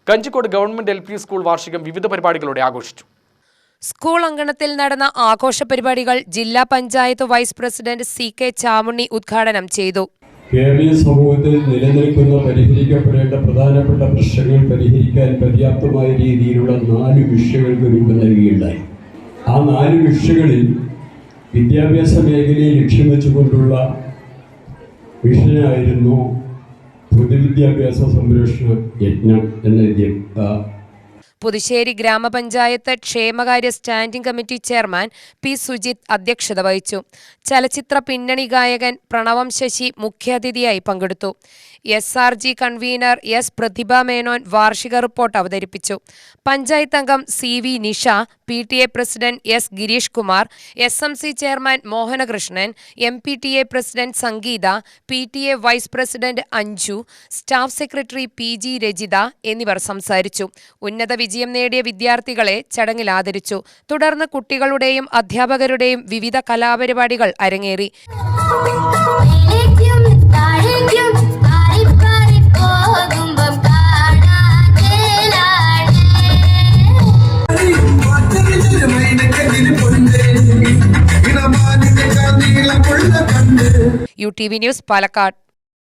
Kanjikode government LP school വാർഷികം വിവിധ പരിപാടികളോടെ ആഘോഷിച്ചു. സ്കൂൾ അങ്കണത്തിൽ നടന്ന ആഘോഷ പരിപാടികൾ ജില്ലാ panchayat vice president CK Chamunni ഉദ്ഘാടനം ചെയ്തു. കേരളീയ സമൂഹത്തിൽ നിലനിൽക്കുന്ന പരിഹരിക്കപ്പെടേണ്ട പ്രധാനപ്പെട്ട പ്രശ്നങ്ങൾ പരിഹരിക്കാൻ പര്യാപ്തമായ രീതിയിലുള്ള 4 വിഷയങ്ങൾക്ക് രൂപം നൽകുകയുണ്ടായി. ആ 4 വിഷയങ്ങളിൽ വിദ്യാഭ്യാസ മേഖലയെ ലക്ഷ്യം വെച്ചുകൊണ്ടുള്ള വിഷയമായിരുന്നു പൊതുവിദ്യാഭ്യാസ സംരക്ഷണ യജ്ഞം എന്ന പുതുശ്ശേരി ഗ്രാമപഞ്ചായത്ത് ക്ഷേമകാര്യ standing committee chairman P. Sujith അധ്യക്ഷത വഹിച്ചു. ചലച്ചിത്ര പിന്നണി ഗായകൻ പ്രണവം ശശി മുഖ്യാതിഥിയായി പങ്കെടുത്തു. SRG convener S. Prathibha Menon വാർഷിക റിപ്പോർട്ട് അവതരിപ്പിച്ചു. പഞ്ചായത്ത് അംഗം CV Nisha, PTA president S. Girish Kumar, SMC chairman Mohanakrishnan, MPTA president Sangeetha, PTA vice president Anju, staff secretary PG Rajitha എന്നിവർ സംസാരിച്ചു. ഉന്നത വിജയം നേടിയ വിദ്യാർത്ഥികളെ ചടങ്ങിൽ ആദരിച്ചു. തുടർന്ന് കുട്ടികളുടെയും അധ്യാപകരുടെയും വിവിധ കലാപരിപാടികൾ അരങ്ങേറി. UTV news Palakkad.